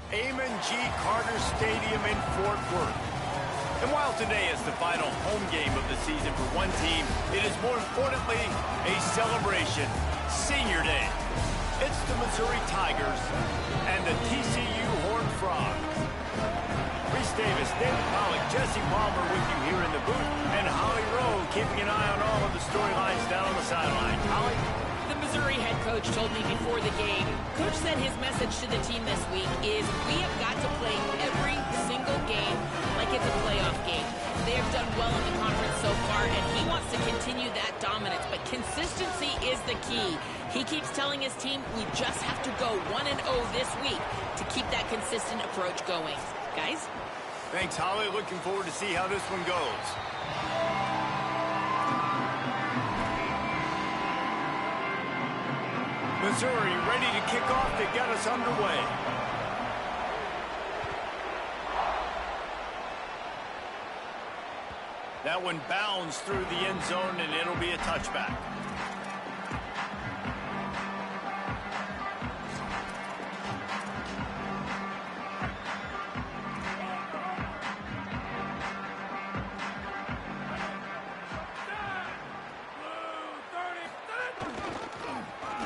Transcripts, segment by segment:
Amon G. Carter Stadium in Fort Worth. And while today is the final home game of the season for one team, it is more importantly a celebration, Senior Day. It's the Missouri Tigers and the TCU Horned Frogs. Reese Davis, David Pollack, Jesse Palmer with you here in the booth, and Holly Rowe keeping an eye on all of the storylines down on the sideline. Holly? The Missouri head coach told me before the game, Coach said his message to the team this week is we have got to play every single game like it's a playoff game. They have done well in the conference so far, and he wants to continue that dominance, but consistency is the key. He keeps telling his team we just have to go 1-0 this week to keep that consistent approach going. Guys? Thanks, Holly. Looking forward to see how this one goes. Missouri ready to kick off to get us underway. That one bounds through the end zone, and it'll be a touchback.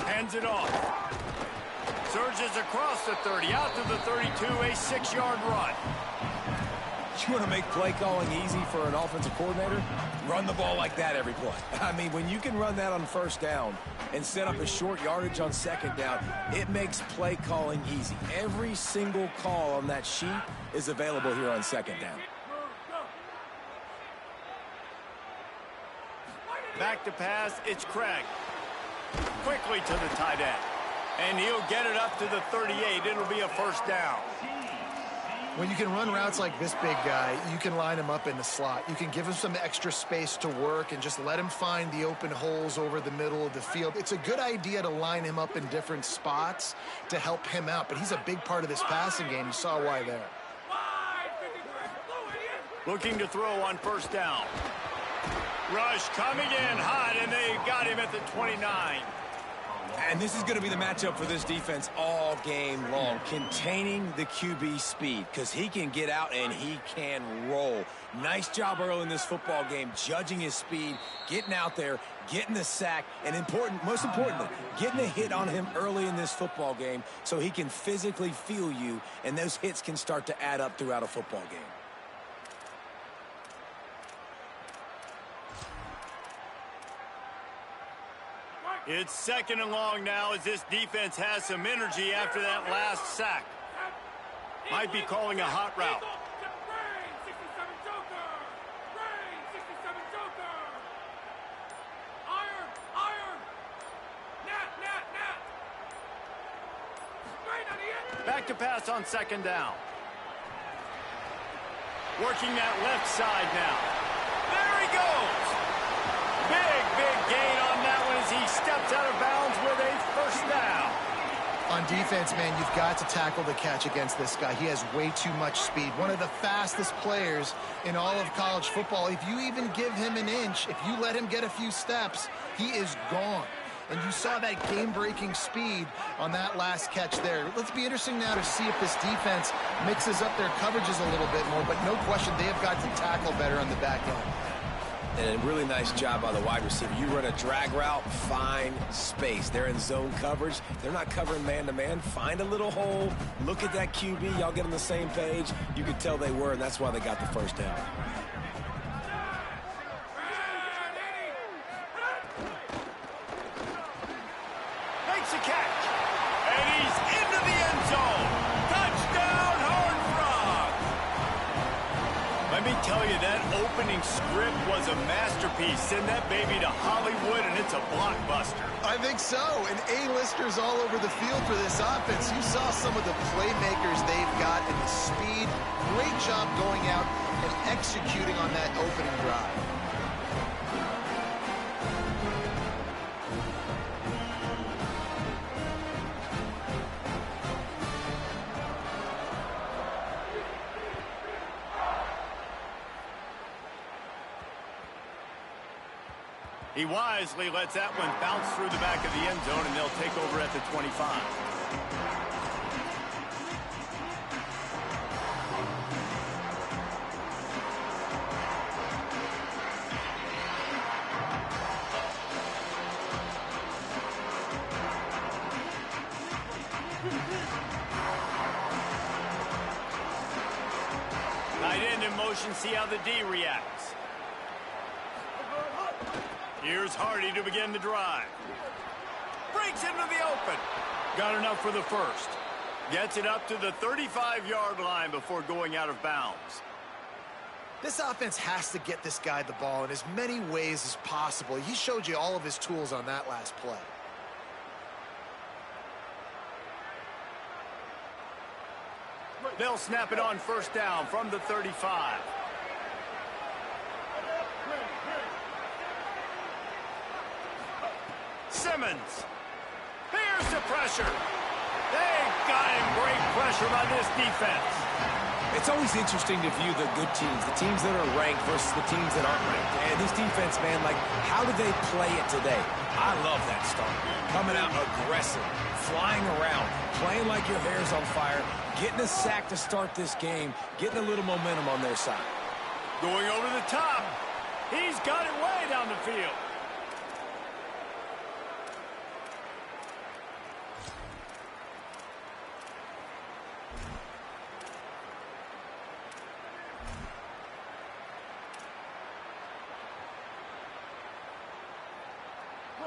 Hands it off. Surges across the 30, out to the 32, a 6-yard run. You want to make play calling easy for an offensive coordinator? Run the ball like that every play. I mean, when you can run that on first down and set up a short yardage on second down, it makes play calling easy. Every single call on that sheet is available here on second down. Back to pass, it's Craig. Quickly to the tight end. And he'll get it up to the 38. It'll be a first down. When you can run routes like this big guy, you can line him up in the slot. You can give him some extra space to work and just let him find the open holes over the middle of the field. It's a good idea to line him up in different spots to help him out, but he's a big part of this passing game. You saw why there. Looking to throw on first down. Rush coming in hot, and they got him at the 29. And this is going to be the matchup for this defense all game long, containing the QB speed, because he can get out and he can roll. Nice job early in this football game, judging his speed, getting out there, getting the sack, and most importantly, getting a hit on him early in this football game so he can physically feel you, and those hits can start to add up throughout a football game. It's second and long now as this defense has some energy after that last sack. Might be calling a hot route. Back to pass on second down. Working that left side now. There he goes. Big gain on that one as he steps out of bounds with a first down. On defense, man, you've got to tackle the catch against this guy. He has way too much speed. One of the fastest players in all of college football. If you even give him an inch, if you let him get a few steps, he is gone. And you saw that game-breaking speed on that last catch there. Let's be interesting now to see if this defense mixes up their coverages a little bit more, but no question they have got to tackle better on the back end. And a really nice job by the wide receiver. You run a drag route, find space. They're in zone coverage. They're not covering man-to-man. Find a little hole. Look at that QB. Y'all get on the same page. You could tell they were, and that's why they got the first down. Makes a catch. And he's into the end zone. Touchdown, Horned Frogs. Let me tell you, that opening script was a masterpiece. Send that baby to Hollywood, and it's a blockbuster. I think so, and A-listers all over the field for this offense. You saw some of the playmakers they've got and the speed. Great job going out and executing on that opening drive. He wisely lets that one bounce through the back of the end zone, and they'll take over at the 25. motion, see how the D reacts. Here's Hardy to begin the drive. Breaks into the open. Got enough for the first. Gets it up to the 35-yard line before going out of bounds. This offense has to get this guy the ball in as many ways as possible. He showed you all of his tools on that last play. They'll snap it on first down from the 35. Simmons. Here's the pressure. They've got him. Great pressure by this defense. It's always interesting to view the good teams, the teams that are ranked versus the teams that aren't ranked. And this defense, man, like, how do they play it today? I love that start. Coming out aggressive, flying around, playing like your hair's on fire, getting a sack to start this game, getting a little momentum on their side. Going over the top. He's got it way down the field.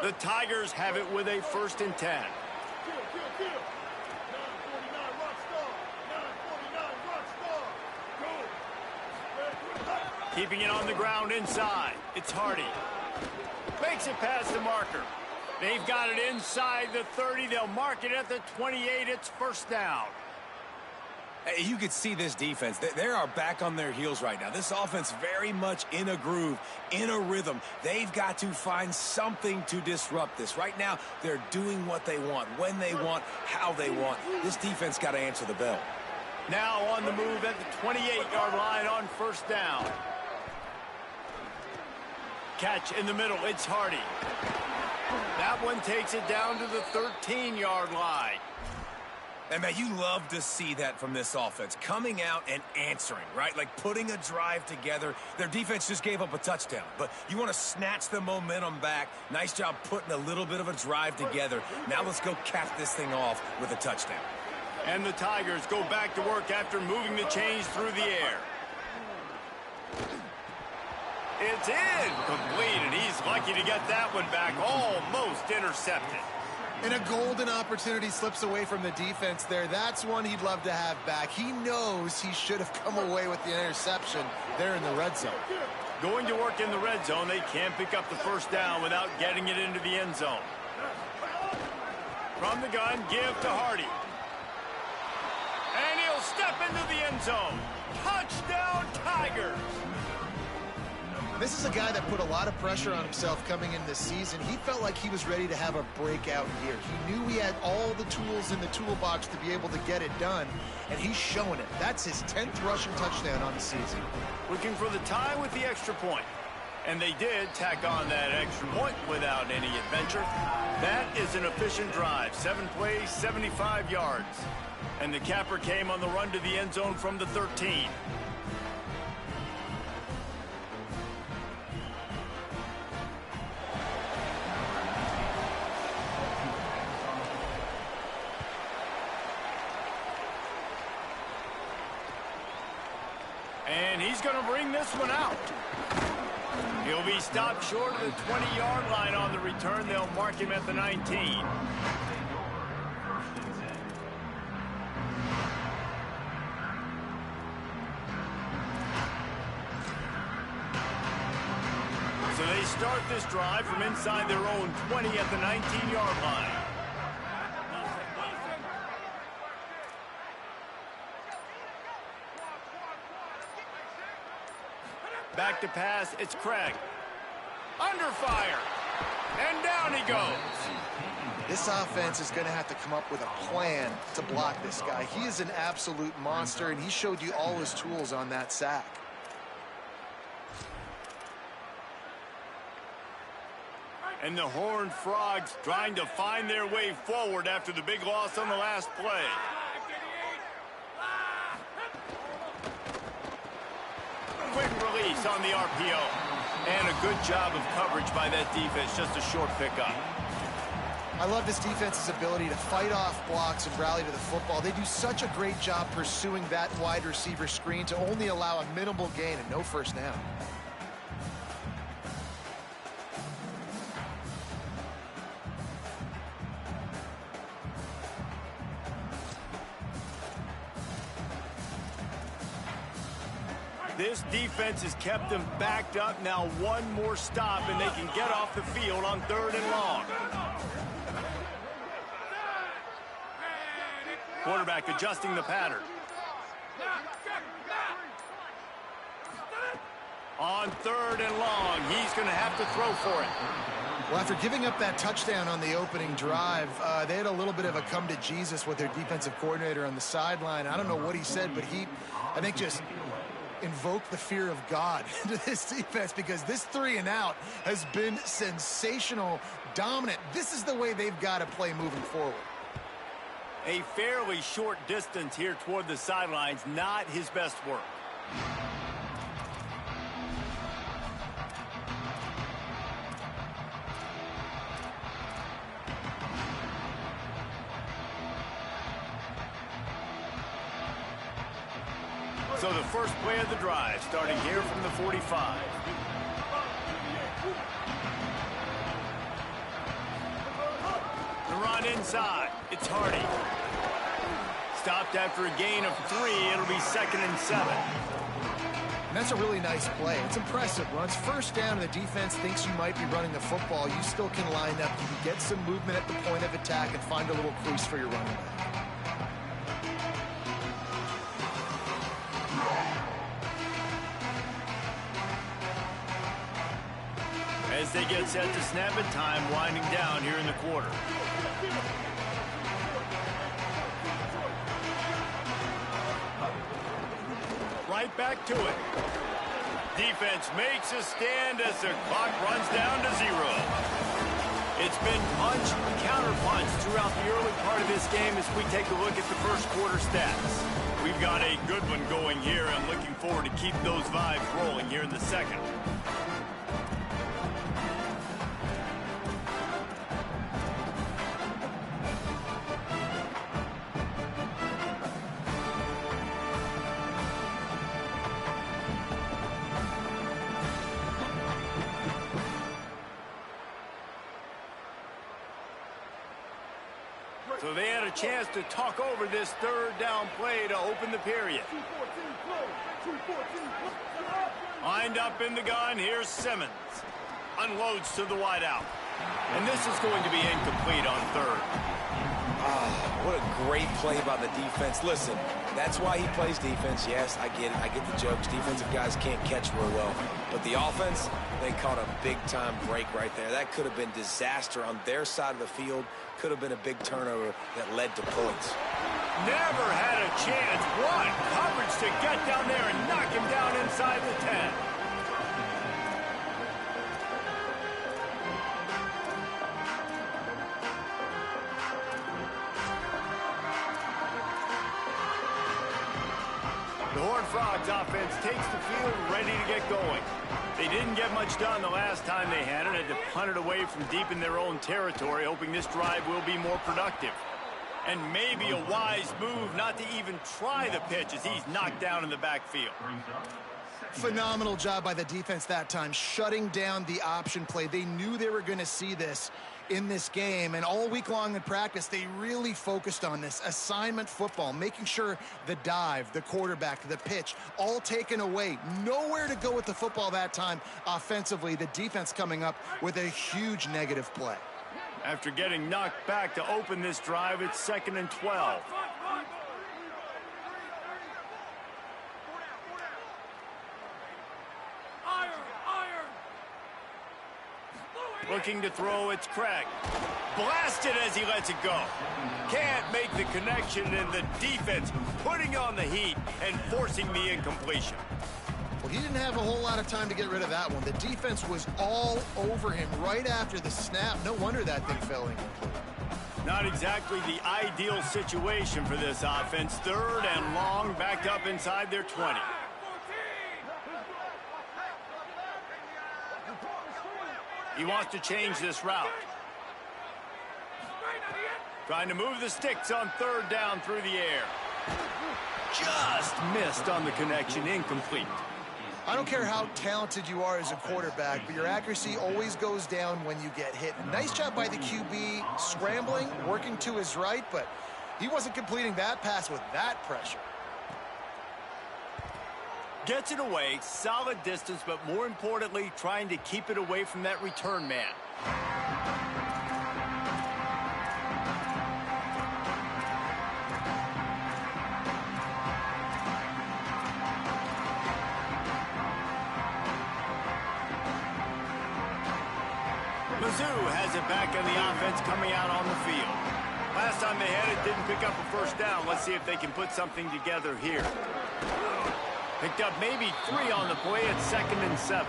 The Tigers have it with a 1st and 10. Keeping it on the ground inside. It's Hardy. Makes it past the marker. They've got it inside the 30. They'll mark it at the 28. It's 1st down. Hey, you could see this defense. They are back on their heels right now. This offense very much in a groove, in a rhythm. They've got to find something to disrupt this. Right now, they're doing what they want, when they want, how they want. This defense got to answer the bell. Now on the move at the 28-yard line on 1st down. Catch in the middle. It's Hardy. That one takes it down to the 13-yard line. And, man, you love to see that from this offense. Coming out and answering, right? Like putting a drive together. Their defense just gave up a touchdown. But you want to snatch the momentum back. Nice job putting a little bit of a drive together. Now let's go cap this thing off with a touchdown. And the Tigers go back to work after moving the chains through the air. It's incomplete, and he's lucky to get that one back. Almost intercepted. And a golden opportunity slips away from the defense there. That's one he'd love to have back. He knows he should have come away with the interception there in the red zone. Going to work in the red zone, they can't pick up the 1st down without getting it into the end zone. From the gun, give to Hardy. And he'll step into the end zone. Touchdown, Tigers! This is a guy that put a lot of pressure on himself coming in this season. He felt like he was ready to have a breakout year. He knew he had all the tools in the toolbox to be able to get it done, and he's showing it. That's his 10th rushing touchdown on the season. Looking for the tie with the extra point. And they did tack on that extra point without any adventure. That is an efficient drive. 7 plays, 75 yards. And the capper came on the run to the end zone from the 13. And he's going to bring this one out. He'll be stopped short of the 20-yard line on the return. They'll mark him at the 19. So they start this drive from inside their own 20 at the 19-yard line. Back to pass, it's Craig. Under fire. And down he goes. This offense is going to have to come up with a plan to block this guy. He is an absolute monster, and he showed you all his tools on that sack. And the Horned Frogs trying to find their way forward after the big loss on the last play. Quick release on the RPO. And a good job of coverage by that defense. Just a short pickup. I love this defense's ability to fight off blocks and rally to the football. They do such a great job pursuing that wide receiver screen to only allow a minimal gain and no first down. This defense has kept them backed up. Now one more stop, and they can get off the field on 3rd and long. Quarterback adjusting the pattern. On 3rd and long, he's going to have to throw for it. Well, after giving up that touchdown on the opening drive, they had a little bit of a come to Jesus with their defensive coordinator on the sideline. I don't know what he said, but he, I think, just invoke the fear of God into this defense, because this 3 and out has been sensational, dominant. This is the way they've got to play moving forward. A fairly short distance here toward the sidelines, not his best work. So the first play of the drive, starting here from the 45. The run inside. It's Hardy. Stopped after a gain of 3. It'll be 2nd and 7. And that's a really nice play. It's impressive. When it's first down and the defense thinks you might be running the football, you still can line up. You can get some movement at the point of attack and find a little crease for your running back. As they get set to snap it, time winding down here in the quarter. Right back to it. Defense makes a stand as the clock runs down to 0. It's been punch, counter-punch throughout the early part of this game as we take a look at the first quarter stats. We've got a good one going here. I'm looking forward to keep those vibes rolling here in the second. So they had a chance to talk over this 3rd down play to open the period. Lined up in the gun, here's Simmons. Unloads to the wideout. And this is going to be incomplete on 3rd. What a great play by the defense. Listen, that's why he plays defense. Yes, I get it. I get the jokes. Defensive guys can't catch real well. But the offense, they caught a big-time break right there. That could have been disaster on their side of the field. Could have been a big turnover that led to points. Never had a chance. What coverage to get down there and knock him down inside the 10. The Horned Frogs offense takes the field, ready to get going. They didn't get much done the last time they had it. Had to punt it away from deep in their own territory, hoping this drive will be more productive. And maybe a wise move not to even try the pitch as he's knocked down in the backfield. Phenomenal job by the defense that time, shutting down the option play. They knew they were going to see this in this game, and all week long in practice, they really focused on this assignment football, making sure the dive, the quarterback, the pitch, all taken away. Nowhere to go with the football that time offensively. The defense coming up with a huge negative play. After getting knocked back to open this drive, it's 2nd and 12. Looking to throw, it's Craig. Blasted as he lets it go. Can't make the connection, and the defense putting on the heat and forcing the incompletion. Well, he didn't have a whole lot of time to get rid of that one. The defense was all over him right after the snap. No wonder that thing fell incomplete. Not exactly the ideal situation for this offense. 3rd and long, backed up inside their 20. He wants to change this route. Trying to move the sticks on third down through the air. Just missed on the connection, incomplete. I don't care how talented you are as a quarterback, but your accuracy always goes down when you get hit. Nice job by the QB scrambling, working to his right, but he wasn't completing that pass with that pressure. Gets it away, solid distance, but more importantly, trying to keep it away from that return man. Mizzou has it back in the offense coming out on the field. Last time they had it, didn't pick up a first down. Let's see if they can put something together here. Picked up maybe 3 on the play at 2nd and 7.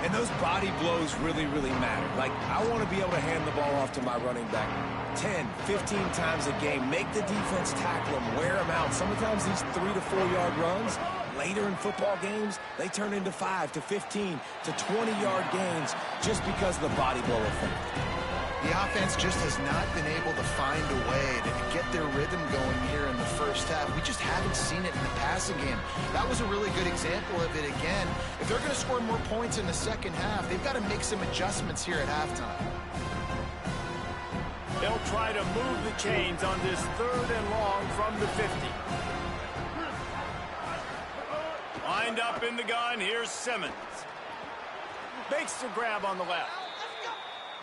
And those body blows really, really matter. Like, I want to be able to hand the ball off to my running back 10, 15 times a game. Make the defense tackle him, wear him out. Sometimes these 3 to 4 yard runs, later in football games, they turn into 5 to 15 to 20-yard gains just because of the body blow effect. The offense just has not been able to find a way to get their rhythm going here in the first half. We just haven't seen it in the passing game. That was a really good example of it again. If they're going to score more points in the second half, they've got to make some adjustments here at halftime. They'll try to move the chains on this 3rd and long from the 50. Lined up in the gun, here's Simmons. Makes the grab on the left.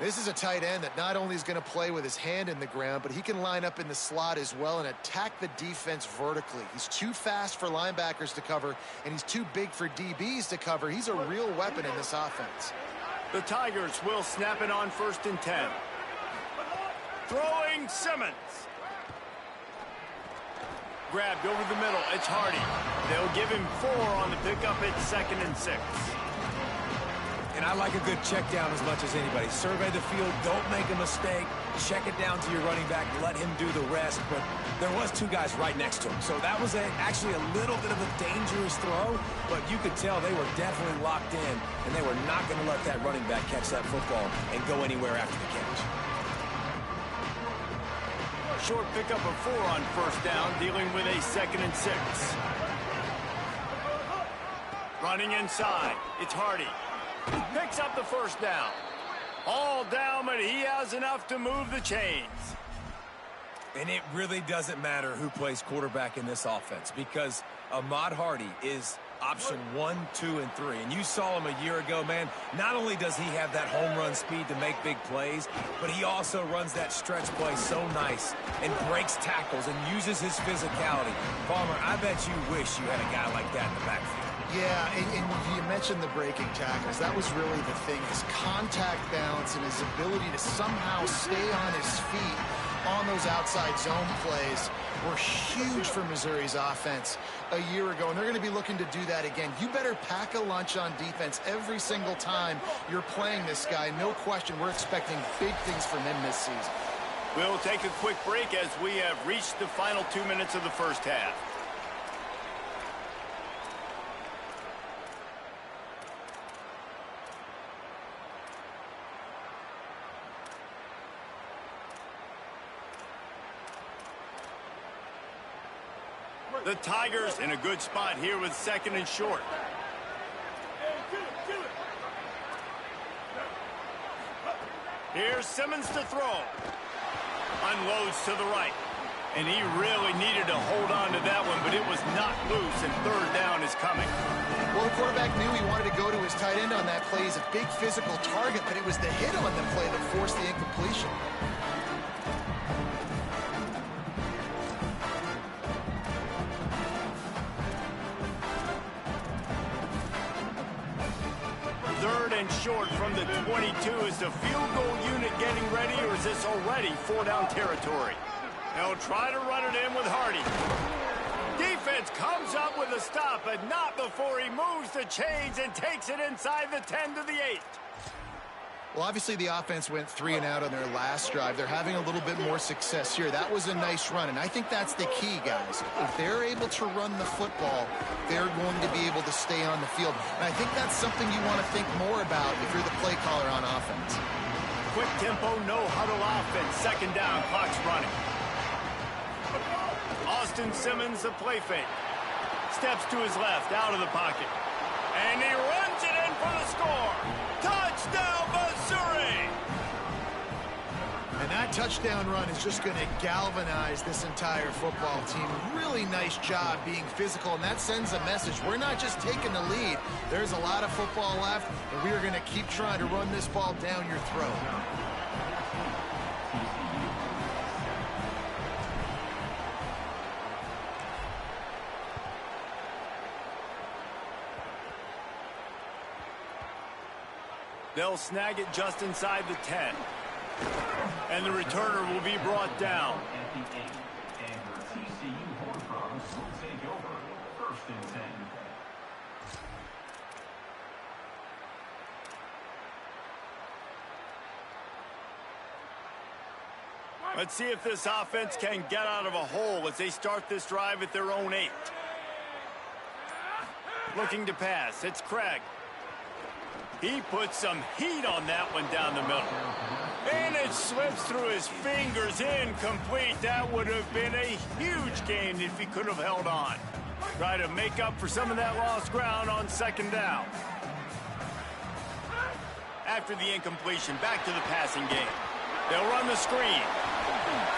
This is a tight end that not only is going to play with his hand in the ground, but he can line up in the slot as well and attack the defense vertically. He's too fast for linebackers to cover, and he's too big for DBs to cover. He's a real weapon in this offense. The Tigers will snap it on 1st and 10. Throwing Simmons. Grabbed over the middle. It's Hardy. They'll give him 4 on the pickup at 2nd and 6. And I like a good check down as much as anybody. Survey the field, don't make a mistake, check it down to your running back, let him do the rest. But there was 2 guys right next to him. So that was actually a little bit of a dangerous throw, but you could tell they were definitely locked in, and they were not going to let that running back catch that football and go anywhere after the catch. Short pickup of 4 on 1st down, dealing with a 2nd and 6. Running inside, it's Hardy. Picks up the 1st down. All down, but he has enough to move the chains. And it really doesn't matter who plays quarterback in this offense because Ahmad Hardy is option 1, 2, and 3. And you saw him a year ago, man. Not only does he have that home run speed to make big plays, but he also runs that stretch play so nice and breaks tackles and uses his physicality. Palmer, I bet you wish you had a guy like that in the backfield. Yeah, and you mentioned the breaking tackles. That was really the thing. His contact balance and his ability to somehow stay on his feet on those outside zone plays were huge for Missouri's offense a year ago, and they're going to be looking to do that again. You better pack a lunch on defense every single time you're playing this guy. No question, we're expecting big things from him this season. We'll take a quick break as we have reached the final 2 minutes of the first half. The Tigers in a good spot here with 2nd and short. Here's Simmons to throw. Unloads to the right. And he really needed to hold on to that one, but it was not loose, and 3rd down is coming. Well, the quarterback knew he wanted to go to his tight end on that play. He's a big physical target, but it was the hit on the play that forced the incompletion. Short from the 22. Is the field goal unit getting ready, or is this already 4-down territory? They'll try to run it in with Hardy. Defense comes up with a stop, but not before he moves the chains and takes it inside the 10 to the 8. Well, obviously the offense went 3 and out on their last drive. They're having a little bit more success here. That was a nice run, and I think that's the key, guys. If they're able to run the football, they're going to be able to stay on the field. And I think that's something you want to think more about if you're the play caller on offense. quick tempo, no huddle offense. Second down, clock's running. Austin Simmons, the play fake. Steps to his left, out of the pocket. And he runs it in for the score. Touchdown, Missouri! And that touchdown run is just going to galvanize this entire football team. Really nice job being physical, and that sends a message. We're not just taking the lead. There's a lot of football left, and we are going to keep trying to run this ball down your throat. They'll snag it just inside the 10. And the returner will be brought down. Let's see if this offense can get out of a hole as they start this drive at their own 8. Looking to pass. It's Craig. He puts some heat on that one down the middle. And it slips through his fingers, incomplete. That would have been a huge gain if he could have held on. Try to make up for some of that lost ground on second down. After the incompletion, back to the passing game. They'll run the screen.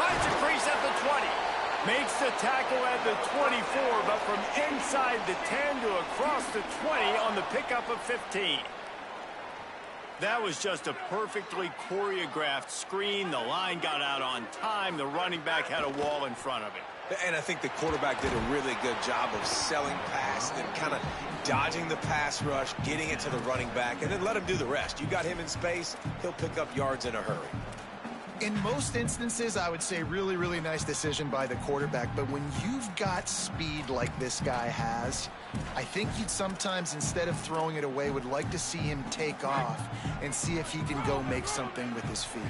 Finds a crease at the 20. Makes the tackle at the 24, but from inside the 10 to across the 20 on the pickup of 15. That was just a perfectly choreographed screen. The line got out on time. The running back had a wall in front of it. And I think the quarterback did a really good job of selling past and kind of dodging the pass rush, getting it to the running back, and then let him do the rest. You got him in space, he'll pick up yards in a hurry. In most instances, I would say really, really nice decision by the quarterback. But when you've got speed like this guy has, I think you'd sometimes, instead of throwing it away, would like to see him take off and see if he can go make something with his feet.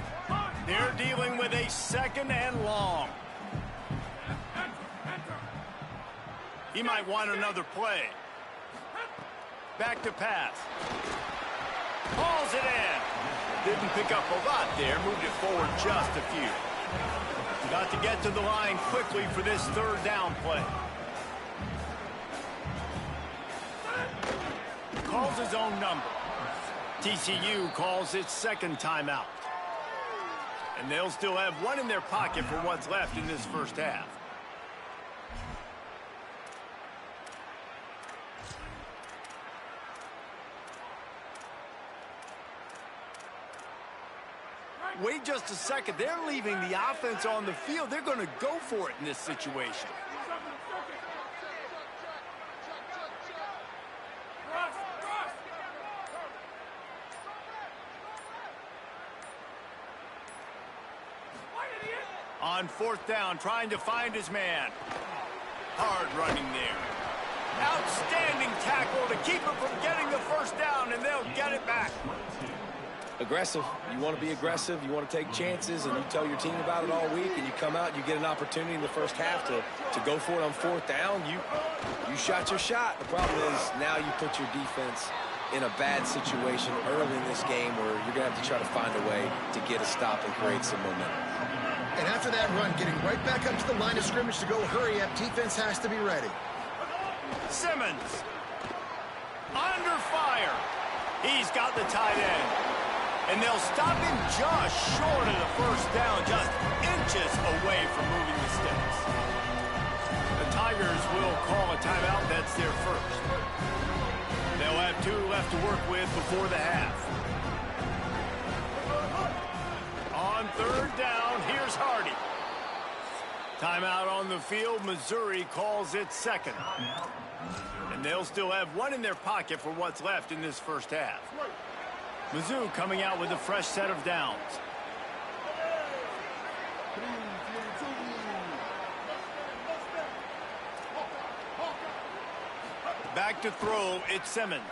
They're dealing with a second and long. He might want another play. Back to pass. Hauls it in. Didn't pick up a lot there. Moved it forward just a few. Got to get to the line quickly for this third down play. Calls his own number. TCU calls its second timeout. And they'll still have one in their pocket for what's left in this first half. Wait just a second. They're leaving the offense on the field. They're going to go for it in this situation. On fourth down, trying to find his man. Hard running there. Outstanding tackle to keep him from getting the first down, and they'll get it back. Aggressive. You want to be aggressive. You want to take chances, and you tell your team about it all week, and you come out and you get an opportunity in the first half to go for it on fourth down. You shot your shot. The problem is now you put your defense in a bad situation early in this game where you're going to have to try to find a way to get a stop and create some momentum. And after that run, getting right back up to the line of scrimmage to go hurry up, defense has to be ready. Simmons. Under fire. He's got the tight end. And they'll stop him just short of the first down, just inches away from moving the sticks. The Tigers will call a timeout. That's their first. They'll have 2 left to work with before the half. On third down, here's Hardy. Timeout on the field. Missouri calls it second. And they'll still have 1 in their pocket for what's left in this first half. Mizzou coming out with a fresh set of downs. Back to throw, it's Simmons.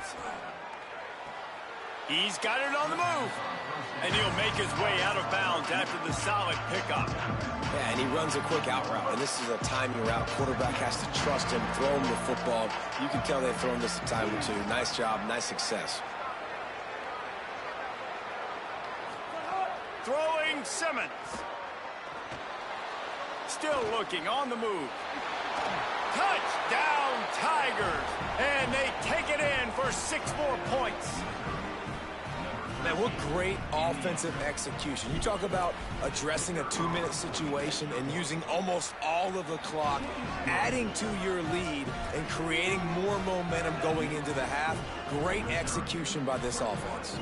He's got it on the move. And he'll make his way out of bounds after the solid pickup. Yeah, and he runs a quick out route, and this is a timing route. Quarterback has to trust him, throw him the football. You can tell they've thrown this a time or two. Nice job, nice success. Throwing Simmons. Still looking on the move. Touchdown Tigers. And they take it in for 6 more points. Man, what great offensive execution. You talk about addressing a 2-minute situation and using almost all of the clock, adding to your lead and creating more momentum going into the half. Great execution by this offense.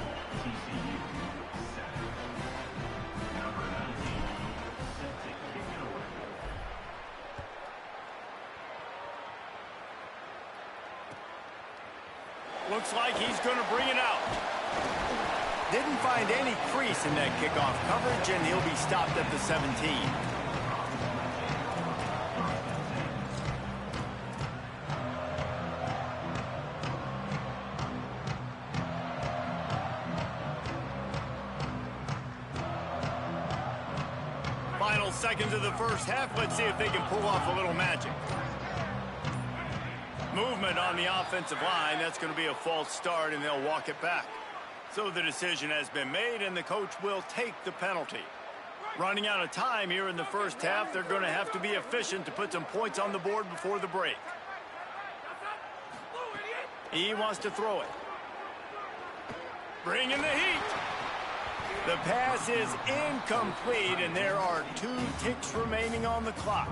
Looks like he's going to bring it out. Didn't find any crease in that kickoff coverage, and he'll be stopped at the 17. Final seconds of the first half. Let's see if they can pull off a little magic. Movement on the offensive line. That's going to be a false start, and they'll walk it back. So the decision has been made, and the coach will take the penalty. Running out of time here in the first half, they're going to have to be efficient to put some points on the board before the break. He wants to throw it. Bring in the heat. The pass is incomplete, and there are 2 ticks remaining on the clock.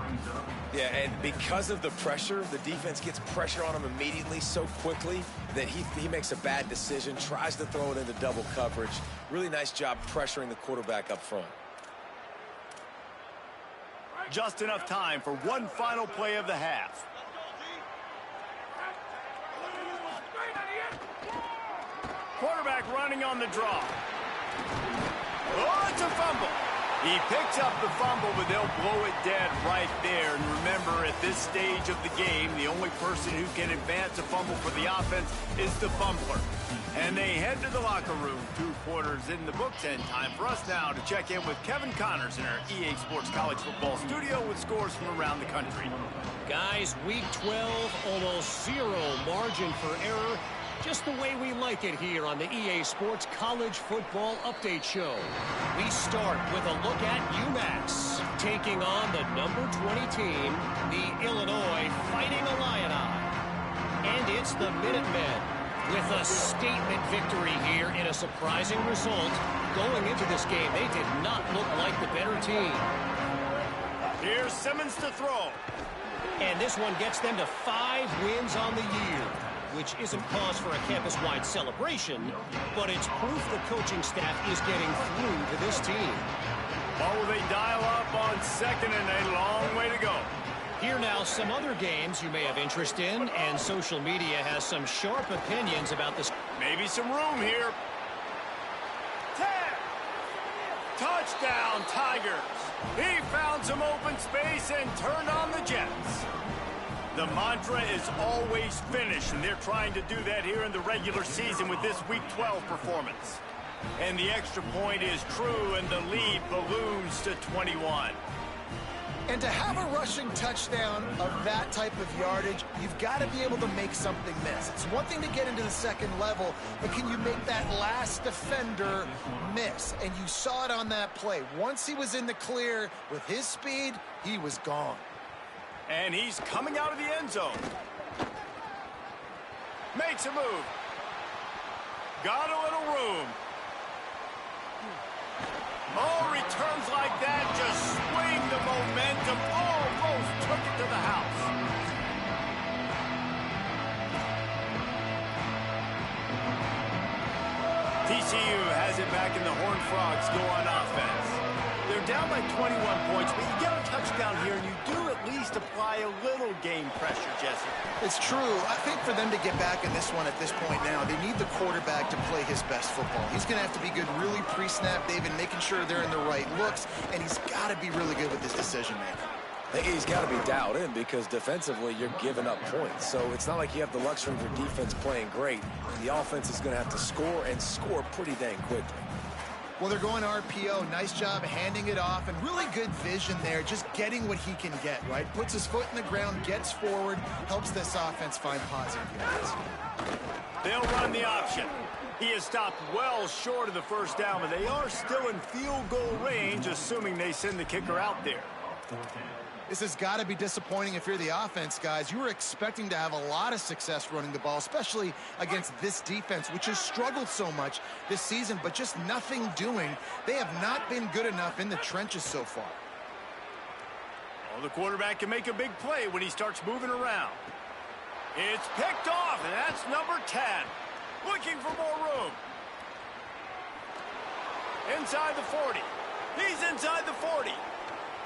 Yeah, and because of the pressure, the defense gets pressure on him immediately so quickly that he makes a bad decision, tries to throw it into double coverage. Really nice job pressuring the quarterback up front. Just enough time for one final play of the half. Quarterback running on the draw. Oh, it's a fumble. He picks up the fumble, but they'll blow it dead right there. And remember, at this stage of the game, the only person who can advance a fumble for the offense is the fumbler. And they head to the locker room. 2 quarters in the books, and time for us now to check in with Kevin Connors in our EA Sports College Football studio with scores from around the country. Guys, week 12, almost 0 margin for error. Just the way we like it here on the EA Sports College Football Update Show. We start with a look at UMass, taking on the number 20 team, the Illinois Fighting Illini. And it's the Minutemen with a statement victory here in a surprising result. Going into this game, they did not look like the better team. Here's Simmons to throw. And this one gets them to 5 wins on the year, which isn't cause for a campus-wide celebration, but it's proof the coaching staff is getting through to this team. Oh, they dial up on second, and a long way to go. Here now, some other games you may have interest in, and social media has some sharp opinions about this. Maybe some room here. 10. Touchdown, Tigers. He found some open space and turned on the Jets. The mantra is always finish, and they're trying to do that here in the regular season with this Week 12 performance. And the extra point is true, and the lead balloons to 21. And to have a rushing touchdown of that type of yardage, you've got to be able to make something miss. It's one thing to get into the second level, but can you make that last defender miss? And you saw it on that play. Once he was in the clear with his speed, he was gone. And he's coming out of the end zone. Makes a move. Got a little room. Oh, returns like that just swing the momentum. Almost took it to the house. TCU has it back, and the Horned Frogs go on offense. They're down by 21 points, but you get a touchdown here, and you do at least apply a little game pressure, Jesse. It's true. I think for them to get back in this one at this point now, they need the quarterback to play his best football. He's going to have to be good really pre-snap, David, making sure they're in the right looks, and he's got to be really good with his decision-making. I think he's got to be dialed in because defensively you're giving up points. So it's not like you have the luxury of your defense playing great. The offense is going to have to score and score pretty dang quickly. Well, they're going RPO. Nice job handing it off, and really good vision there, just getting what he can get, right? Puts his foot in the ground, gets forward, helps this offense find positive yards. They'll run the option. He is stopped well short of the first down, but they are still in field goal range, assuming they send the kicker out there. This has got to be disappointing if you're the offense, guys. You were expecting to have a lot of success running the ball, especially against this defense, which has struggled so much this season, but just nothing doing. They have not been good enough in the trenches so far. Well, the quarterback can make a big play when he starts moving around. It's picked off, and that's number 10. Looking for more room. Inside the 40. He's inside the 40.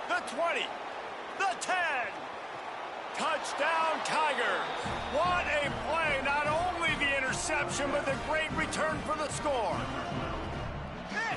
The 20. The 10. Touchdown, Tigers. What a play. Not only the interception, but the great return for the score.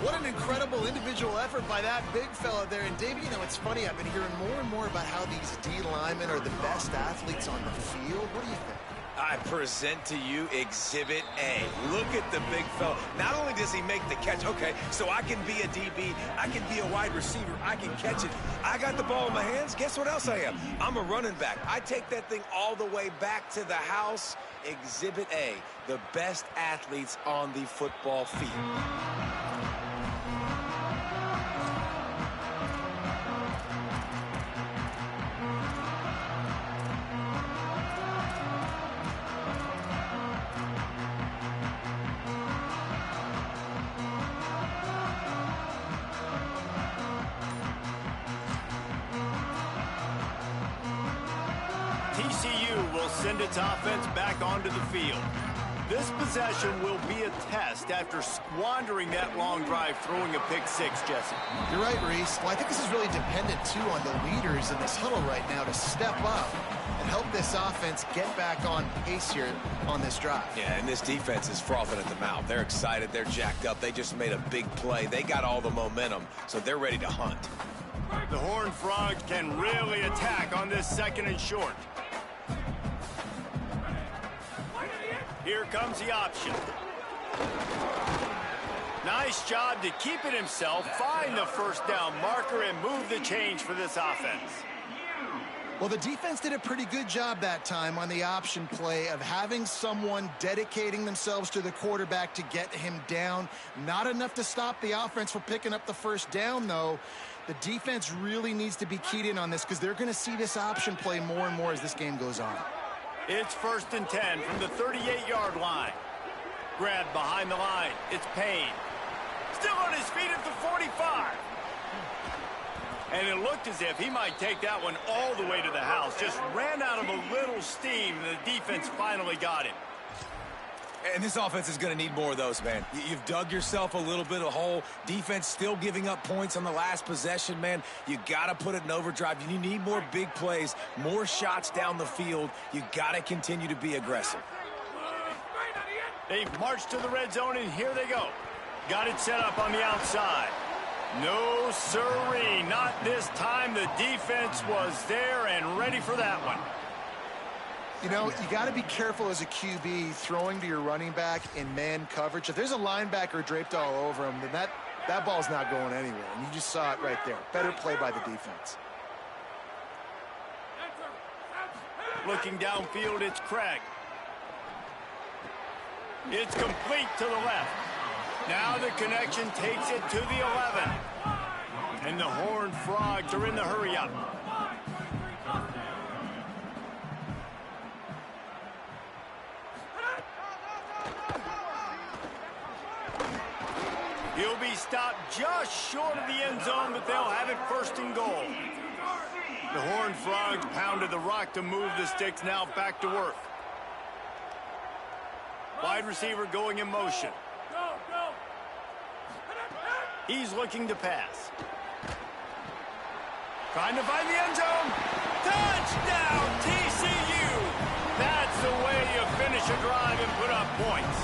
What an incredible individual effort by that big fella there. And, Dave, you know, it's funny. I've been hearing more and more about how these D linemen are the best athletes on the field. What do you think? I present to you Exhibit A. Look at the big fella. Not only does he make the catch, okay, so I can be a DB, I can be a wide receiver, I can catch it. I got the ball in my hands. Guess what else I am? I'm a running back. I take that thing all the way back to the house. Exhibit A, the best athletes on the football field. TCU will send its offense back onto the field. This possession will be a test after squandering that long drive throwing a pick six, Jesse. You're right, Reese. Well, I think this is really dependent, too, on the leaders in this huddle right now to step up and help this offense get back on pace here on this drive. Yeah, and this defense is frothing at the mouth. They're excited. They're jacked up. They just made a big play. They got all the momentum, so they're ready to hunt. The Horned Frogs can really attack on this second and short. Here comes the option. Nice job to keep it himself, find the first down marker, and move the change for this offense. Well, the defense did a pretty good job that time on the option play of having someone dedicating themselves to the quarterback to get him down. Not enough to stop the offense from picking up the first down, though. The defense really needs to be keyed in on this because they're going to see this option play more and more as this game goes on. It's 1st and 10 from the 38-yard line. Grabbed behind the line. It's Payne. Still on his feet at the 45. And it looked as if he might take that one all the way to the house. Just ran out of a little steam, and the defense finally got him. And this offense is going to need more of those, man. You've dug yourself a little bit of hole. Defense still giving up points on the last possession, man. You got to put it in overdrive. You need more big plays, more shots down the field. You got to continue to be aggressive. They've marched to the red zone, and here they go. Got it set up on the outside. No siree, not this time. The defense was there and ready for that one. You know, you got to be careful as a QB throwing to your running back in man coverage. If there's a linebacker draped all over him, then that ball's not going anywhere. And you just saw it right there. Better play by the defense. Looking downfield, it's Craig. It's complete to the left. Now the connection takes it to the 11. And the Horned Frogs are in the hurry-up. He'll be stopped just short of the end zone, but they'll have it 1st and goal. The Horned Frogs pounded the rock to move the sticks, now back to work. Wide receiver going in motion. He's looking to pass. Trying to find the end zone. Touchdown, TCU! That's the way you finish a drive and put up points.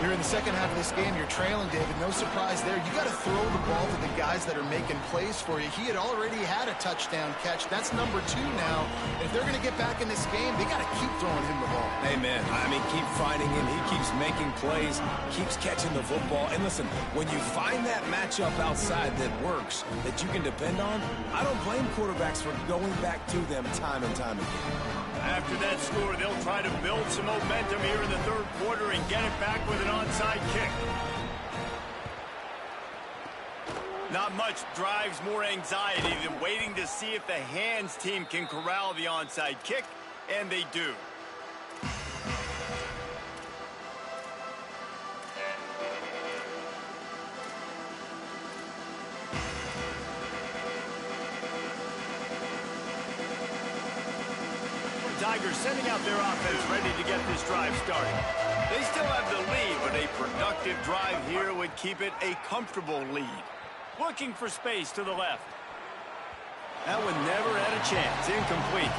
You're in the second half of this game. You're trailing, David. No surprise there. You got to throw the ball to the guys that are making plays for you. He had already had a touchdown catch. That's number 2 now. And if they're going to get back in this game, they got to keep throwing him the ball. Amen. I mean, keep finding him. He keeps making plays, keeps catching the football. And listen, when you find that matchup outside that works, that you can depend on, I don't blame quarterbacks for going back to them time and time again. After that score, they'll try to build some momentum here in the third quarter and get it back with an onside kick. Not much drives more anxiety than waiting to see if the hands team can corral the onside kick, and they do. Tigers sending out their offense ready to get this drive started. They still have the lead, but a productive drive here would keep it a comfortable lead. Looking for space to the left. That one never had a chance. Incomplete.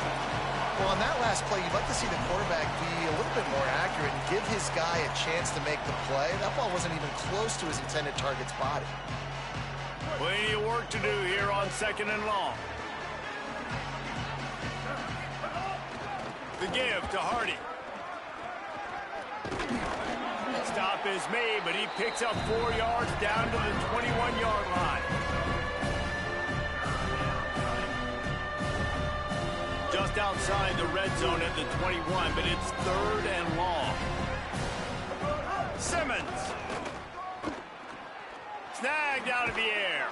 Well, on that last play, you'd like to see the quarterback be a little bit more accurate and give his guy a chance to make the play. That ball wasn't even close to his intended target's body. Plenty of work to do here on 2nd and long. The give to Hardy. Stop is made, but he picks up 4 yards down to the 21-yard line. Just outside the red zone at the 21, but it's 3rd and long. Simmons. Snagged out of the air.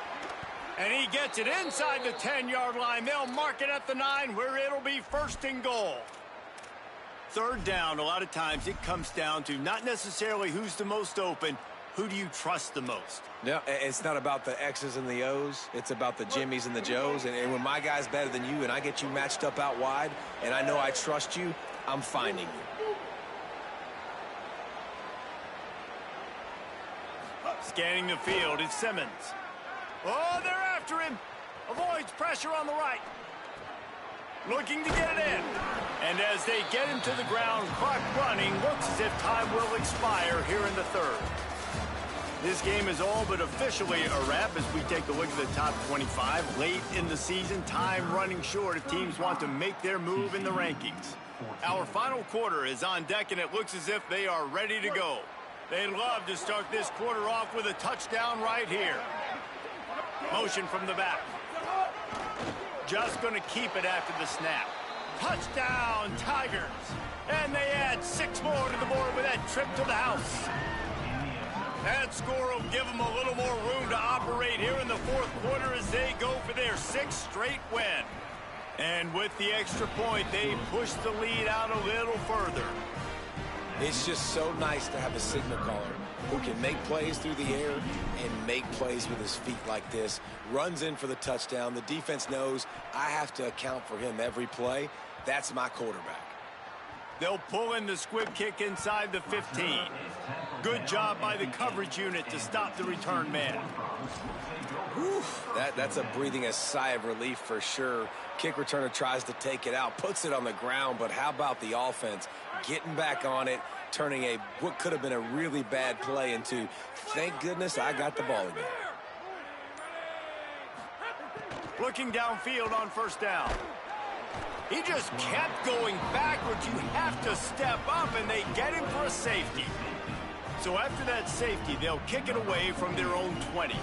And he gets it inside the 10-yard line. They'll mark it at the 9, where it'll be 1st and goal. 3rd down, a lot of times it comes down to not necessarily who's the most open, who do you trust the most? No, it's not about the X's and the O's. It's about the Jimmys and the Joes. And when my guy's better than you and I get you matched up out wide and I know I trust you, I'm finding you. Scanning the field, it's Simmons. Oh, they're after him. Avoids pressure on the right. Looking to get it in. And as they get him to the ground, clock running, looks as if time will expire here in the 3rd. This game is all but officially a wrap as we take a look at the top 25. Late in the season, time running short if teams want to make their move in the rankings. Our final quarter is on deck, and it looks as if they are ready to go. They'd love to start this quarter off with a touchdown right here. Motion from the back. Just going to keep it after the snap. Touchdown, Tigers. And they add 6 more to the board with that trip to the house. That score will give them a little more room to operate here in the 4th quarter as they go for their 6th straight win. And with the extra point, they push the lead out a little further. It's just so nice to have a signal caller who can make plays through the air and make plays with his feet like this. Runs in for the touchdown. The defense knows I have to account for him every play. That's my quarterback. They'll pull in the squib kick inside the 15. Good job by the coverage unit to stop the return man. Whew, that's a breathing a sigh of relief for sure. Kick returner tries to take it out, puts it on the ground, but how about the offense getting back on it, turning what could have been a really bad play into, thank goodness I got the ball again. Looking downfield on 1st down. He just kept going backwards. You have to step up, and they get him for a safety. So after that safety, they'll kick it away from their own 20.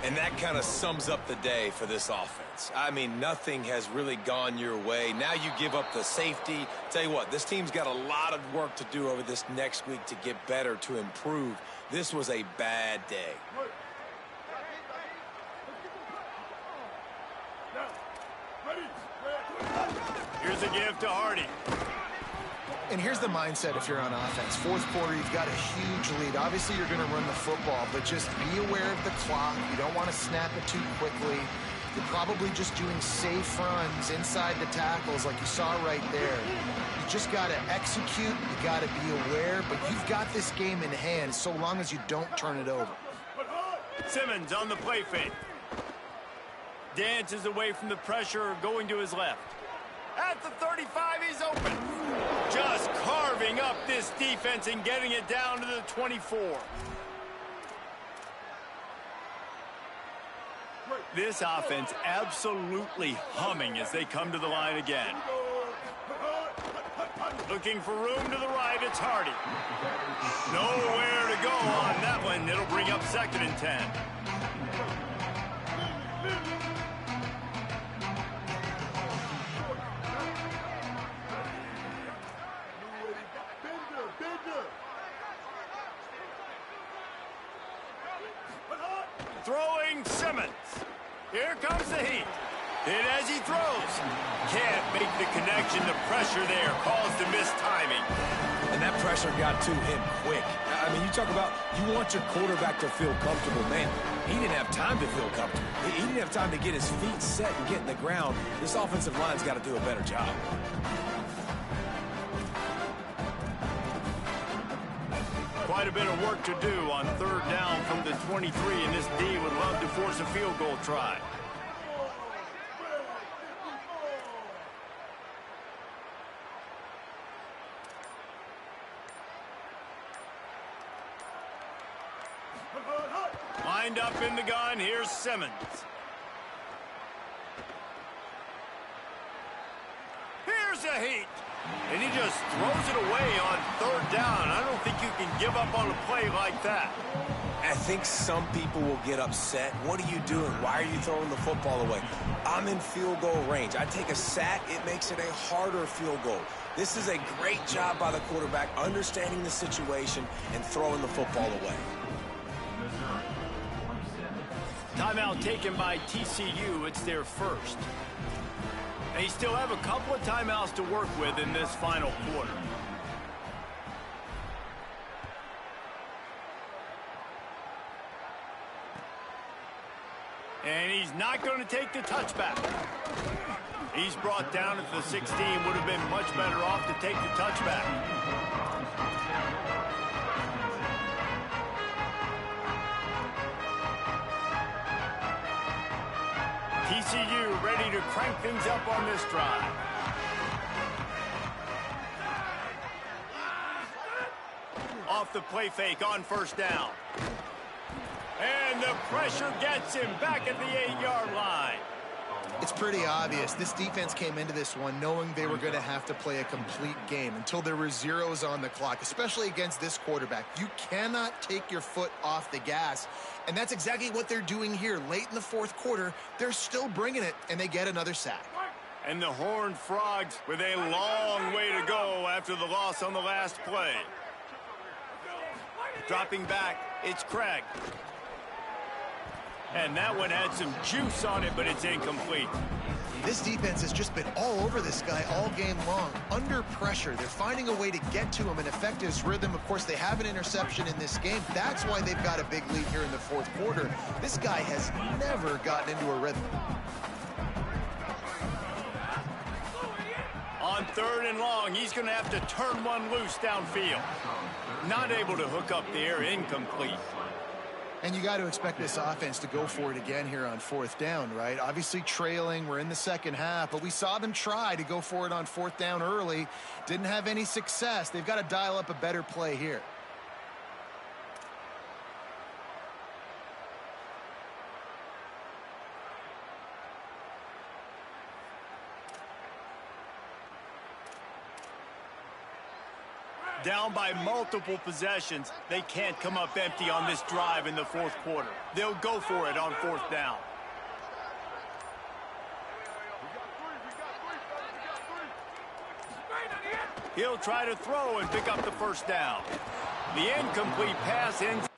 And that kind of sums up the day for this offense. I mean, nothing has really gone your way. Now you give up the safety. Tell you what, this team's got a lot of work to do over this next week to get better, to improve. This was a bad day. Here's a give to Hardy. And here's the mindset if you're on offense. 4th quarter, you've got a huge lead. Obviously, you're going to run the football, but just be aware of the clock. You don't want to snap it too quickly. You're probably just doing safe runs inside the tackles like you saw right there. You just got to execute. You got to be aware, but you've got this game in hand so long as you don't turn it over. Simmons on the play fake. Dances away from the pressure, going to his left. At the 35, he's open. Just carving up this defense and getting it down to the 24. This offense absolutely humming as they come to the line again. Looking for room to the right, it's Hardy. Nowhere to go on that one. It'll bring up 2nd and 10. Throwing Simmons. Here comes the heat. Hit as he throws. Can't make the connection. The pressure there caused the missed timing. And that pressure got to him quick. I mean, you talk about you want your quarterback to feel comfortable. Man, he didn't have time to feel comfortable. He didn't have time to get his feet set and get in the ground. This offensive line's got to do a better job. Quite a bit of work to do on 3rd down from the 23, and this D would love to force a field goal try. Lined up in the gun, here's Simmons. Here's a heat. And he just throws it away on 3rd down. I don't think you can give up on a play like that. I think some people will get upset. What are you doing? Why are you throwing the football away? I'm in field goal range. I take a sack, it makes it a harder field goal. This is a great job by the quarterback, understanding the situation and throwing the football away. Timeout taken by TCU. It's their first. They still have a couple of timeouts to work with in this final quarter. And he's not going to take the touchback. He's brought down at the 16. Would have been much better off to take the touchback. TCU ready to crank things up on this drive. Off the play fake on 1st down. And the pressure gets him back at the 8-yard line. It's pretty obvious. This defense came into this one knowing they were going to have to play a complete game until there were zeros on the clock, especially against this quarterback. You cannot take your foot off the gas, and that's exactly what they're doing here. Late in the 4th quarter, they're still bringing it, and they get another sack. And the Horned Frogs with a long way to go after the loss on the last play. Dropping back, it's Craig. And that one had some juice on it, but it's incomplete. This defense has just been all over this guy all game long. Under pressure, they're finding a way to get to him and affect his rhythm. Of course, they have an interception in this game. That's why they've got a big lead here in the 4th quarter. This guy has never gotten into a rhythm. On 3rd and long, he's going to have to turn one loose downfield. Not able to hook up there, incomplete. And you got to expect this offense to go for it again here on 4th down, right? Obviously trailing, we're in the 2nd half, but we saw them try to go for it on 4th down early. Didn't have any success. They've got to dial up a better play here. Down by multiple possessions. They can't come up empty on this drive in the 4th quarter. They'll go for it on 4th down. He'll try to throw and pick up the 1st down. The incomplete pass ends